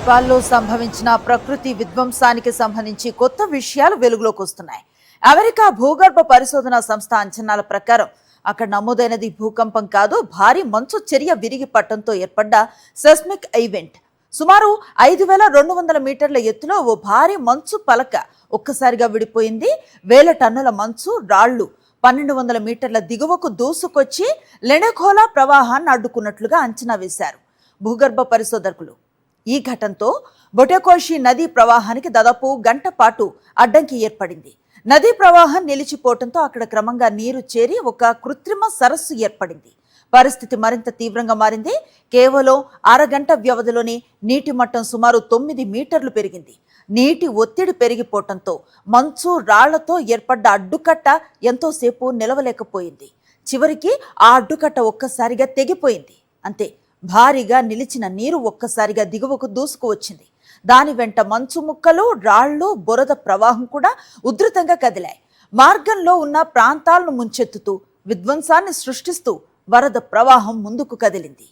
నేపాల్లో సంభవించిన ప్రకృతి విధ్వంసానికి సంబంధించి కొత్త విషయాలు వెలుగులోకి వస్తున్నాయి. అమెరికా భూగర్భ పరిశోధన సంస్థ అంచనాల ప్రకారం అక్కడ నమోదైనది భూకంపం కాదు, భారీ మంచు చర్య విరిగి పట్టడంతో ఏర్పడ్డ సెస్మిక్ ఈవెంట్. సుమారు 5200 మీటర్ల ఎత్తులో ఓ భారీ మంచు పలక ఒక్కసారిగా విడిపోయింది. 1000 టన్నుల మంచు రాళ్లు 1200 మీటర్ల దిగువకు దూసుకొచ్చి లెనెఖోలా ప్రవాహాన్ని అడ్డుకున్నట్లుగా అంచనా వేశారు భూగర్భ పరిశోధకులు. ఈ ఘటనతో బొటెకోషి నదీ ప్రవాహానికి దాదాపు గంట పాటు అడ్డంకి ఏర్పడింది. నదీ ప్రవాహం నిలిచిపోవడంతో అక్కడ క్రమంగా నీరు చేరి ఒక కృత్రిమ సరస్సు ఏర్పడింది. పరిస్థితి మరింత తీవ్రంగా మారింది. కేవలం అరగంట వ్యవధిలోనే నీటి మట్టం సుమారు 9 మీటర్లు పెరిగింది. నీటి ఒత్తిడి పెరిగిపోవడంతో మంచు రాళ్లతో ఏర్పడ్డ అడ్డుకట్ట ఎంతోసేపు నిలవలేకపోయింది. చివరికి ఆ అడ్డుకట్ట ఒక్కసారిగా తెగిపోయింది. అంతే, భారీగా నిలిచిన నీరు ఒక్కసారిగా దిగువకు దూసుకు వచ్చింది. దాని వెంట మంచు ముక్కలు, రాళ్లు, బురద ప్రవాహం కూడా ఉధృతంగా కదిలాయి. మార్గంలో ఉన్న ప్రాంతాలను ముంచెత్తుతూ విధ్వంసాన్ని సృష్టిస్తూ వరద ప్రవాహం ముందుకు కదిలింది.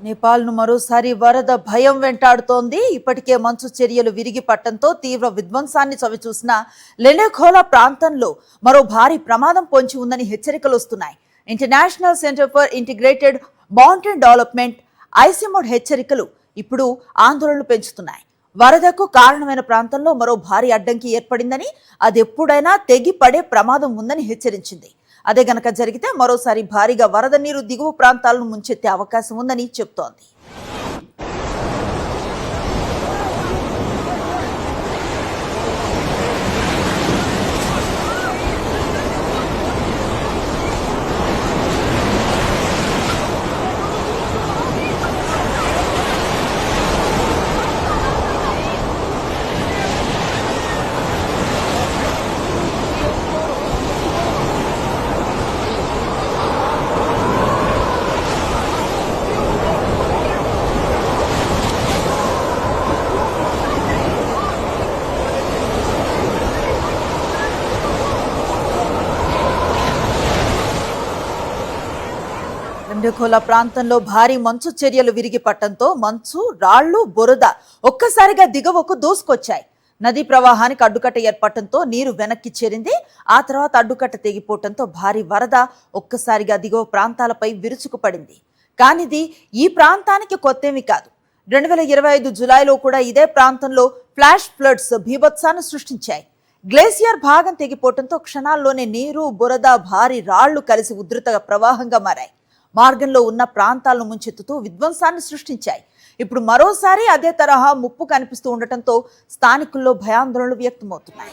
నేపాల్ను మరోసారి వరద భయం వెంటాడుతోంది. ఇప్పటికే మంచు చర్యలు విరిగి పట్టడంతో తీవ్ర విధ్వంసాన్ని చవిచూసిన లెనెఖోలా ప్రాంతంలో మరో భారీ ప్రమాదం పొంచి ఉందని హెచ్చరికలు వస్తున్నాయి. International Centre for Integrated Mountain Development ICIMOD హెచ్చరికలు ఇప్పుడు ఆందోళనలు పెంచుతున్నాయి. వరదకు కారణమైన ప్రాంతంలో మరో భారీ అడ్డంకి ఏర్పడిందని, అది ఎప్పుడైనా తెగి పడే ప్రమాదం ఉందని హెచ్చరించింది. అదే గనక జరిగితే మరోసారి భారీగా వరద నీరు దిగువ ప్రాంతాలను ముంచెత్తే అవకాశం ఉందని చెప్తోంది. లెనెఖోలా ప్రాంతంలో భారీ మంచు చర్యలు విరిగి పట్టడంతో మంచు, రాళ్లు, బురద ఒక్కసారిగా దిగువకు దూసుకొచ్చాయి. నదీ ప్రవాహానికి అడ్డుకట్ట ఏర్పడటంతో నీరు వెనక్కి చేరింది. ఆ తర్వాత అడ్డుకట్ట తెగిపోవడంతో భారీ వరద ఒక్కసారిగా దిగువ ప్రాంతాలపై విరుచుకుపడింది. కానిది ఈ ప్రాంతానికి కొత్తేమీ కాదు. 2025 జులైలో కూడా ఇదే ప్రాంతంలో ఫ్లాష్ ఫ్లడ్స్ బీభత్సాన్ని సృష్టించాయి. గ్లేసియర్ భాగం తెగిపోవడంతో క్షణాల్లోనే నీరు, బురద, భారీ రాళ్లు కలిసి ఉధృత ప్రవాహంగా మారాయి. మార్గంలో ఉన్న ప్రాంతాలను ముంచెత్తుతూ విధ్వంసాన్ని సృష్టించాయి. ఇప్పుడు మరోసారి అదే తరహా ముప్పు కనిపిస్తూ ఉండటంతో స్థానికుల్లో భయాందోళనలు వ్యక్తమవుతున్నాయి.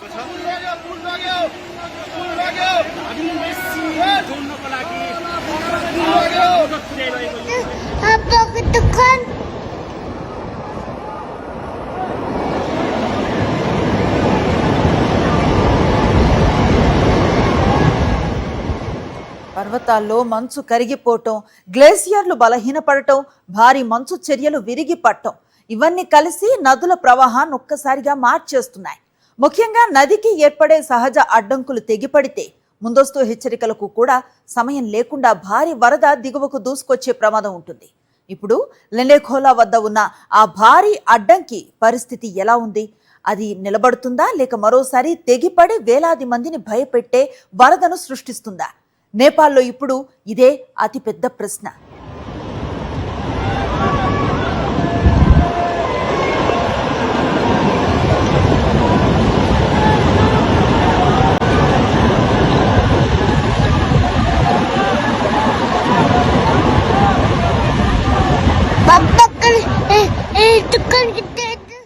పర్వతాల్లో మంచు కరిగిపోవటం, గ్లేసియర్లు బలహీనపడటం, భారీ మంచు చర్యలు విరిగి పట్టం, ఇవన్నీ కలిసి నదుల ప్రవాహాన్ని ఒక్కసారిగా మార్చేస్తున్నాయి. ముఖ్యంగా నదికి ఏర్పడే సహజ అడ్డంకులు తెగిపడితే ముందస్తు హెచ్చరికలకు కూడా సమయం లేకుండా భారీ వరద దిగువకు దూసుకొచ్చే ప్రమాదం ఉంటుంది. ఇప్పుడు లెండేఖోలా వద్ద ఉన్న ఆ భారీ అడ్డంకి పరిస్థితి ఎలా ఉంది? అది నిలబడుతుందా లేక మరోసారి తెగిపడి వేలాది మందిని భయపెట్టే వరదను సృష్టిస్తుందా? నేపాల్లో ఇప్పుడు ఇదే అతిపెద్ద ప్రశ్న.